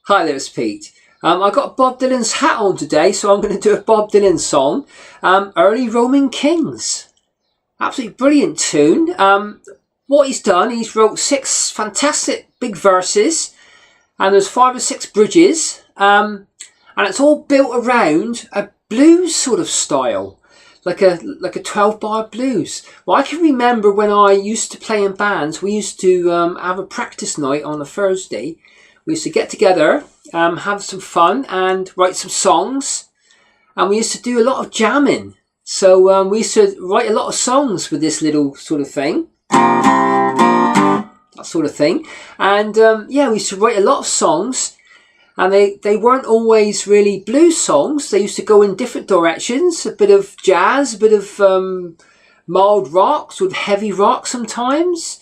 Hi there, it's Pete. I got Bob Dylan's hat on today, so I'm going to do a Bob Dylan song, Early Roman Kings. Absolutely brilliant tune. What he's done, he's wrote 6 fantastic big verses, and there's 5 or 6 bridges, and it's all built around a blues sort of style, like a 12-bar blues. Well, I can remember when I used to play in bands, we used to have a practice night on a Thursday. We used to get together, have some fun and write some songs. And we used to do a lot of jamming. So we used to write a lot of songs with this little sort of thing. That sort of thing. And yeah, we used to write a lot of songs. And they weren't always really blues songs. They used to go in different directions. A bit of jazz, a bit of mild rock, sort of heavy rock sometimes.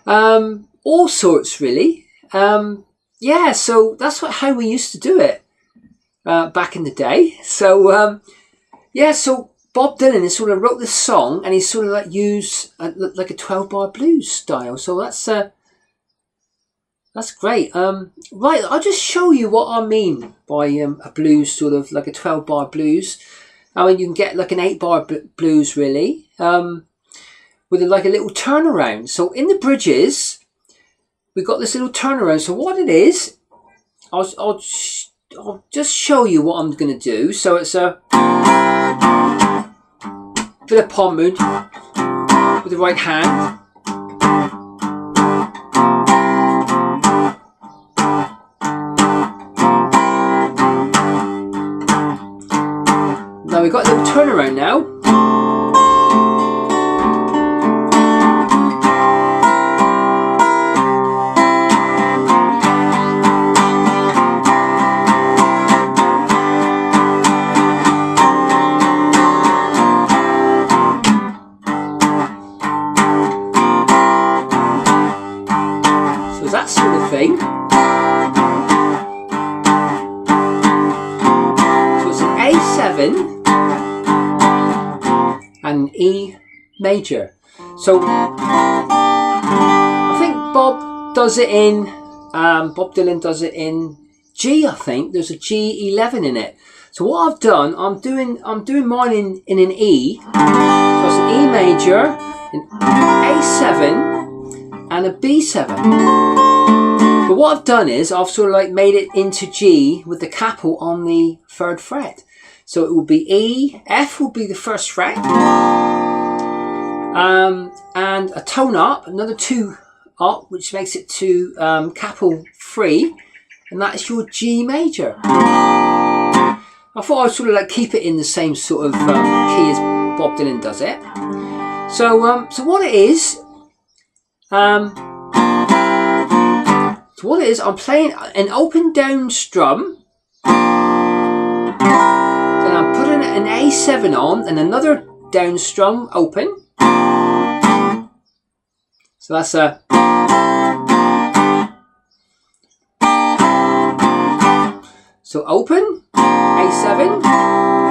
All sorts really. Yeah, so that's how we used to do it back in the day. So yeah, so Bob Dylan has sort of wrote this song, and he's sort of like used like a 12-bar blues style. So that's great. Right, I'll just show you what I mean by a blues, sort of like a 12-bar blues. I mean, you can get like an 8-bar blues really, with like a little turnaround. So in the bridges, we've got this little turnaround. So what it is, I'll just show you what I'm going to do. So it's a bit of palm move with the right hand. Now we've got a little turnaround now. That sort of thing. So it's an A7 and an E major. So I think Bob does it in Bob Dylan does it in G. I think there's a G11 in it. So what I've done, I'm doing mine in an E. So it's an E major, an A7 and a B7. But what I've done is I've sort of like made it into G with the capo on the 3rd fret. So it will be E, F will be the 1st fret, and a tone up, another 2 up, which makes it to capo 3, and that is your G major. I thought I'd sort of like keep it in the same sort of key as Bob Dylan does it. So what it is, I'm playing an open down strum, then I'm putting an A7 on and another down strum open. So that's a open, A7,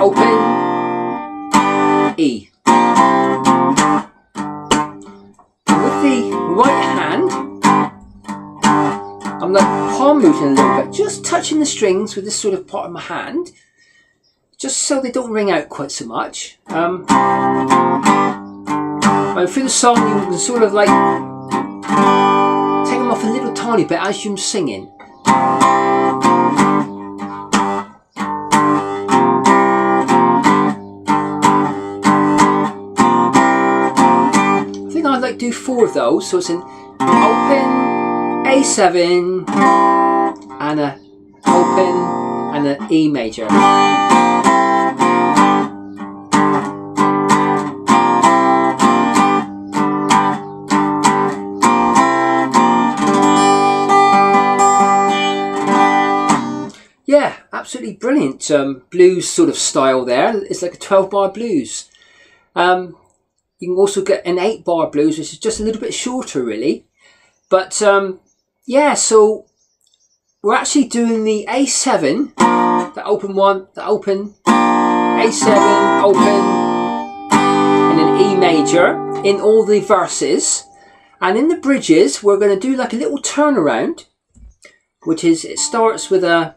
open, E. With the right hand, I'm like palm moving a little bit, just touching the strings with this sort of part of my hand, just so they don't ring out quite so much. And through the song, you can sort of like take them off a little tiny bit as you're singing. I think I'd like to do 4 of those. So it's an open, A7 and a open and an E major. Yeah, absolutely brilliant blues sort of style there. It's like a 12-bar blues. You can also get an 8-bar blues, which is just a little bit shorter really. But yeah, so we're actually doing the A7, the open one, the open, A7, open, and an E major in all the verses. And in the bridges, we're going to do like a little turnaround. which is, it starts with a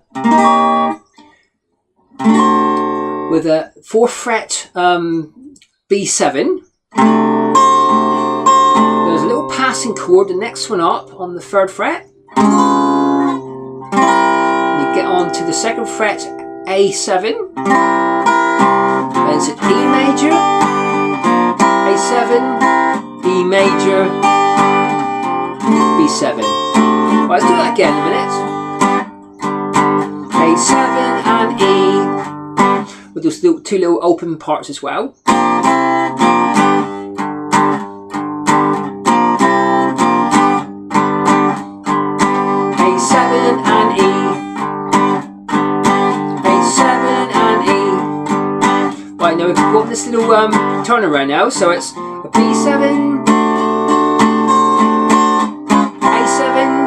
4th fret B7. There's a little passing chord, the next one up on the 3rd fret. And you get on to the 2nd fret A7. Then it's an E major, A7, E major, B7. Well, let's do that again in a minute. A7 and E. With those two little open parts as well. A7 and E. A7 and E. Right, now we've got this little turnaround now, so it's a B7, A7,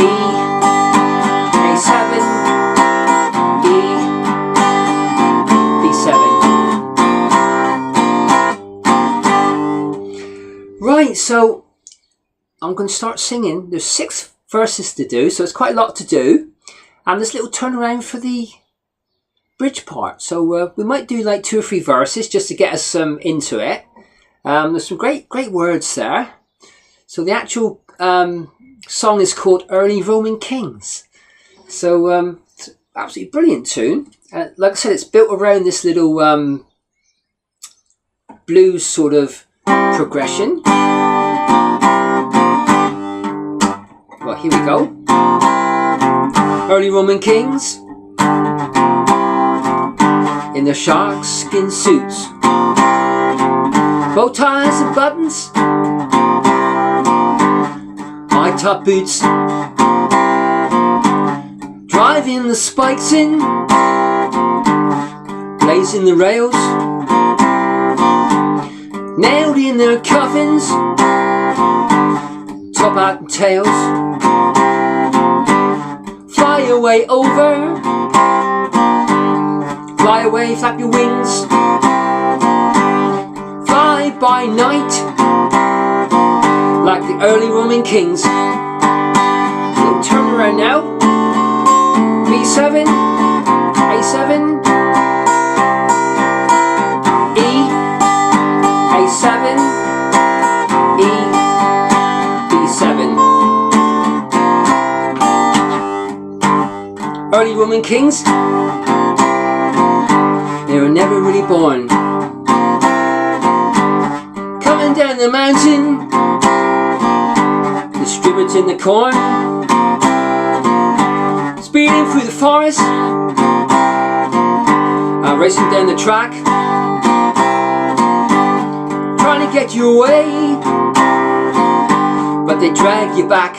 E, A7, E, B7. Right, so I'm going to start singing. There's 6 verses to do, so it's quite a lot to do. And this little turnaround for the bridge part. So we might do like 2 or 3 verses just to get us into it. There's some great words there. So the actual song is called Early Roman Kings. So it's an absolutely brilliant tune. Like I said, it's built around this little blues sort of progression. Well, here we go. Early Roman kings in their shark skin suits, bow ties and buttons, high top boots, driving the spikes in, blazing the rails, nailed in their coffins, top hat and tails. Fly away over, fly away, flap your wings, fly by night like the early Roman kings. Little turn around now. B7, A7, E, A7, E, B7. Early Roman kings, they were never really born. Coming down the mountain, distributing the corn, speeding through the forest, racing down the track, trying to get you away, but they drag you back.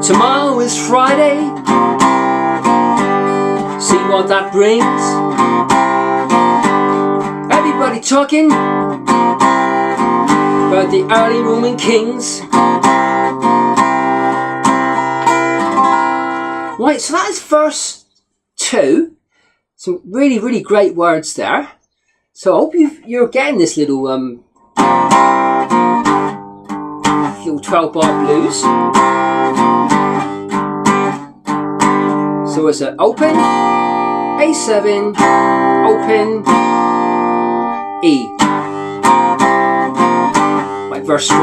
Tomorrow is Friday, see what that brings. Everybody talking about the early Roman kings. Right, so that is verse 2. Some really great words there. So I hope you're getting this little 12-bar blues. So it's an open, A7, open, E. Right, verse 3.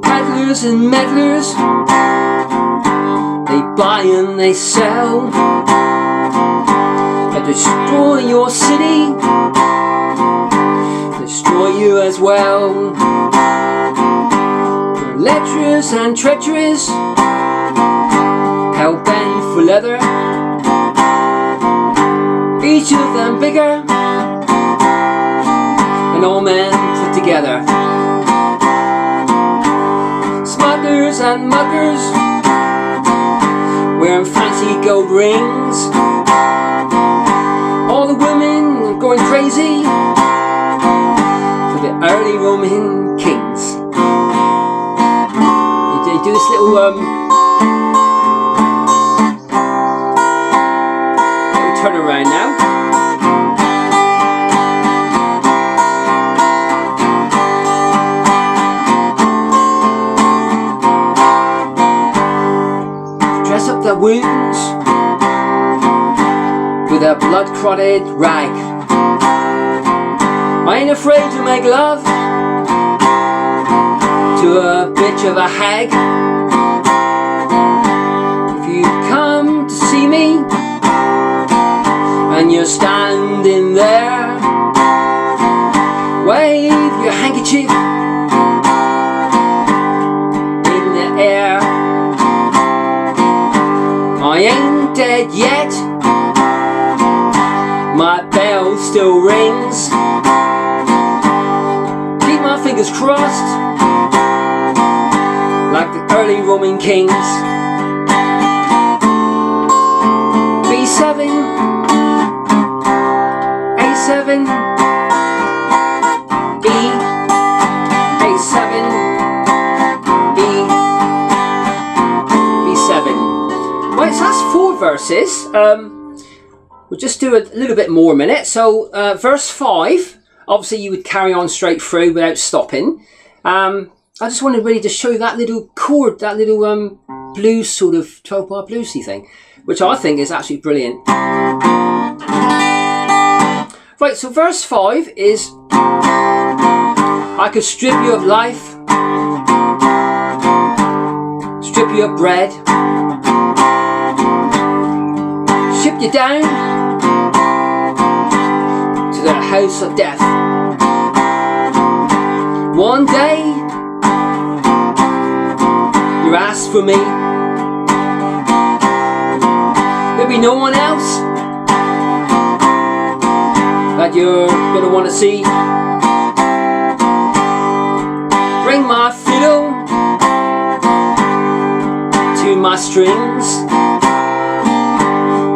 Peddlers and meddlers, they buy and they sell, and destroy your city, destroy you as well. Lecherous and treacherous, hell-bent for leather, each of them bigger than all men put together. Smugglers and muggers, wearing fancy gold rings, all the women are going crazy for the early Roman kings. You do this little turn around now. wounds with a blood-clotted rag. I ain't afraid to make love to a bitch of a hag. If you come to see me and you're standing there, wave your handkerchief in the air. I ain't dead yet, my bell still rings. Keep my fingers crossed like the early Roman kings. B7, A7, E, A7, E, B7. Right, so that's 4 verses. We'll just do a little bit more a minute. So verse 5, obviously you would carry on straight through without stopping. I just wanted really to show you that little chord, that little blues sort of 12-bar bluesy thing, which I think is absolutely brilliant. Right, so verse 5 is, I could strip you of life, strip you of bread, ship you down to the house of death. One day you ask for me, there'll be no one else that you're gonna want to see. Bring my fiddle to my strings.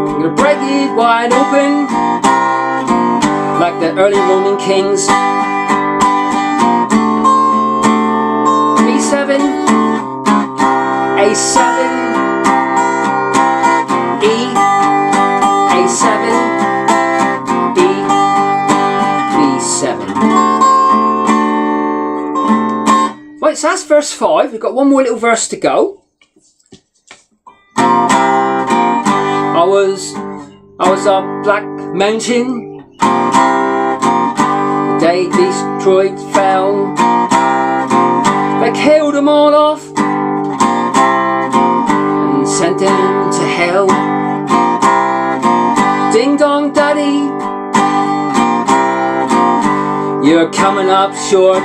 I'm gonna break it wide open like the early Roman kings. B7, A7, E, A7, Right, so that's verse 5. We've got one more little verse to go. I was up Black Mountain the day Detroit fell. They killed them all off and sent them to hell. Ding dong daddy, you're coming up short.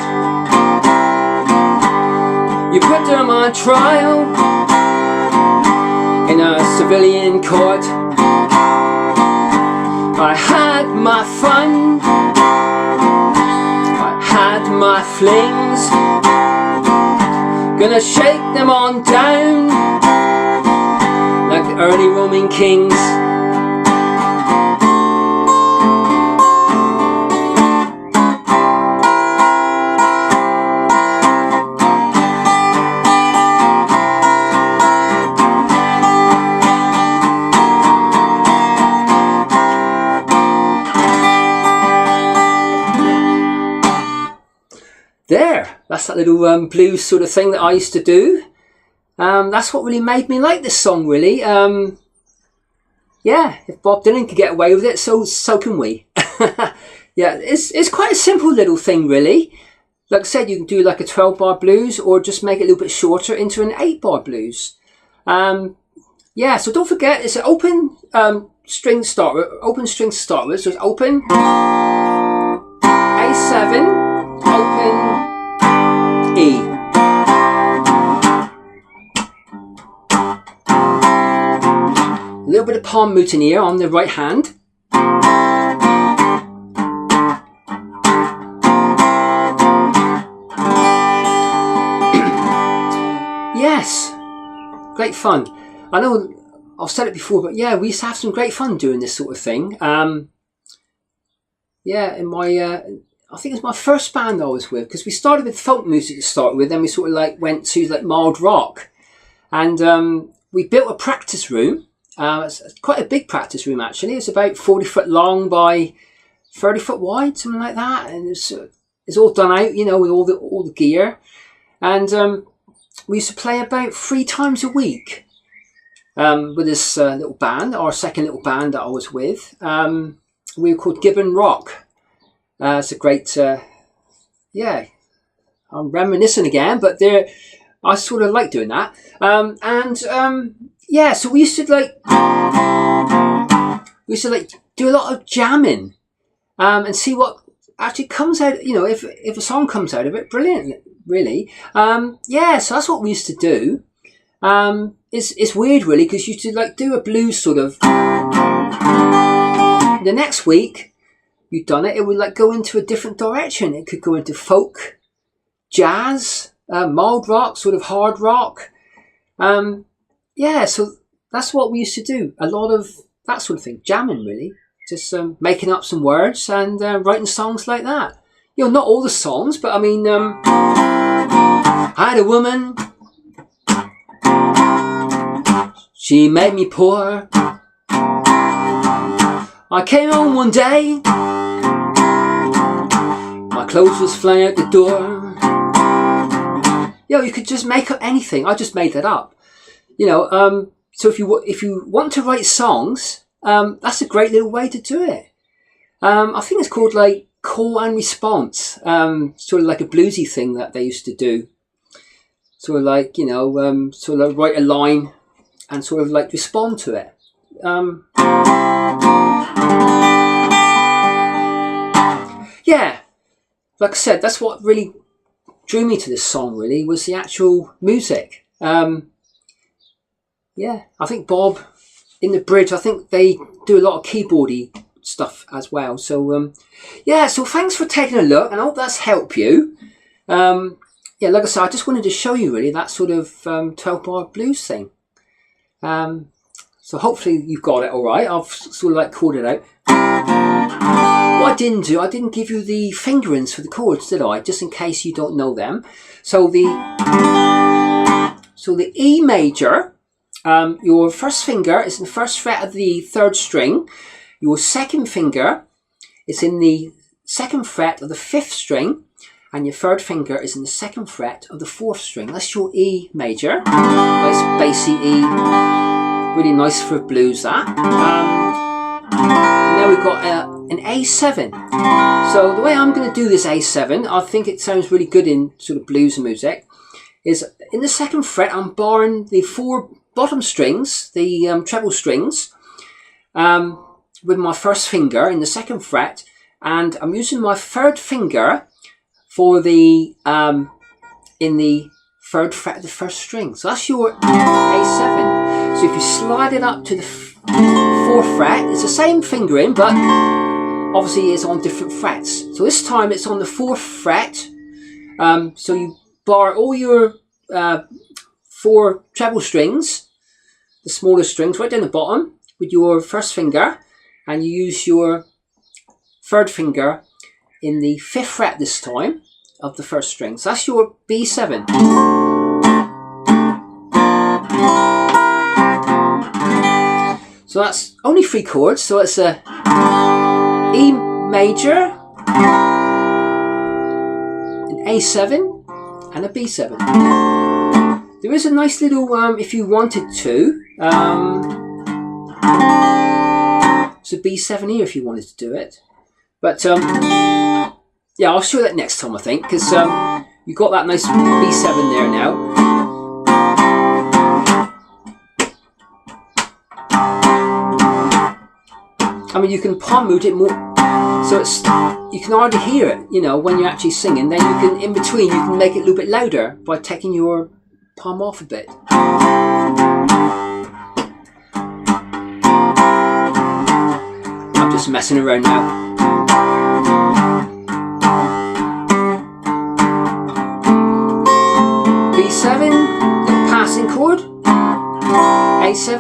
You put them on trial in a civilian court. I had my fun, I had my flings. Gonna shake them on down like the early Roman kings. There, that's that little blues sort of thing that I used to do. That's what really made me like this song, really. Yeah, if Bob Dylan could get away with it, so can we. Yeah, it's quite a simple little thing, really. Like I said, you can do like a 12-bar blues or just make it a little bit shorter into an 8-bar blues. Yeah, so don't forget, it's an open string to start with, so it's open, A7, open, E. A little bit of palm moutonniere on the right hand. Yes, great fun. I know I've said it before, but yeah, we used to have some great fun doing this sort of thing. Yeah, in my I think it was my first band I was with, because we started with folk music to start with, then we sort of like went to like mild rock, and we built a practice room. It's quite a big practice room actually. It's about 40 foot long by 30 foot wide, something like that, and it's all done out, you know, with all the gear, and we used to play about 3 times a week. with this little band, our second little band that I was with. We were called Gibbon Rock. It's a great, yeah, I'm reminiscing again, but I sort of like doing that. Yeah, so we used to do a lot of jamming, and see what actually comes out. You know, if a song comes out of it, brilliant, really. Yeah, so that's what we used to do. It's weird, really, because you used to do a blues sort of. The next week you'd done it, it would go into a different direction. It could go into folk, jazz, mild rock, sort of hard rock. Yeah, so that's what we used to do. A lot of that sort of thing, jamming, really. Just making up some words and writing songs like that. You know, not all the songs, but I mean, I had a woman, she made me poor. I came home one day, my clothes was flying out the door. You know, you could just make up anything. I just made that up. You know, so if you want to write songs, that's a great little way to do it. I think it's called call and response, sort of like a bluesy thing that they used to do. Sort of you know, sort of write a line and sort of respond to it. Yeah, like I said, that's what really drew me to this song, really, was the actual music. Yeah, I think Bob, in the bridge, I think they do a lot of keyboardy stuff as well. So, yeah, so thanks for taking a look, and I hope that's helped you. Yeah, like I said, I just wanted to show you, really, that sort of 12-bar blues thing. So hopefully you've got it all right. I've sort of called it out. What I didn't do, I didn't give you the fingerings for the chords, did I? Just in case you don't know them. So the E major, your first finger is in the first fret of the 3rd string. Your second finger is in the 2nd fret of the 5th string. And your 3rd finger is in the 2nd fret of the 4th string. That's your E major. Nice bassy E. Really nice for blues, that. Now we've got an A7. So the way I'm going to do this A7, I think it sounds really good in sort of blues music, is in the 2nd fret I'm barring the 4 bottom strings, the treble strings, with my first finger in the 2nd fret, and I'm using my 3rd finger for the in the 3rd fret of the 1st string. So that's your A7. So if you slide it up to the 4th fret, it's the same fingering, but obviously it's on different frets. So this time it's on the 4th fret. So you bar all your 4 treble strings, the smaller strings, right down the bottom with your first finger, and you use your 3rd finger in the 5th fret this time of the 1st string. So that's your B7. So that's only 3 chords. So it's a E major, an A7, and a B7. There is a nice little, if you wanted to, it's a B7 here if you wanted to do it. But yeah, I'll show that next time, I think, because you've got that nice B7 there now. I mean, you can palm mute it more, so you can hardly hear it, you know, when you're actually singing. Then you can, in between, you can make it a little bit louder by taking your palm off a bit. I'm just messing around now. B7, little passing chord, A7,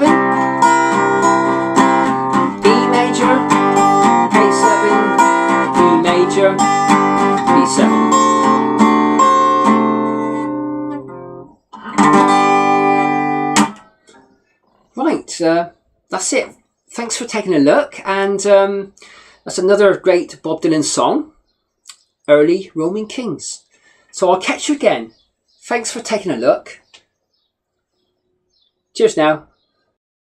B major, A7, B major, B7. Right, that's it. Thanks for taking a look, and that's another great Bob Dylan song, Early Roaming Kings. So I'll catch you again. Thanks for taking a look. Cheers now.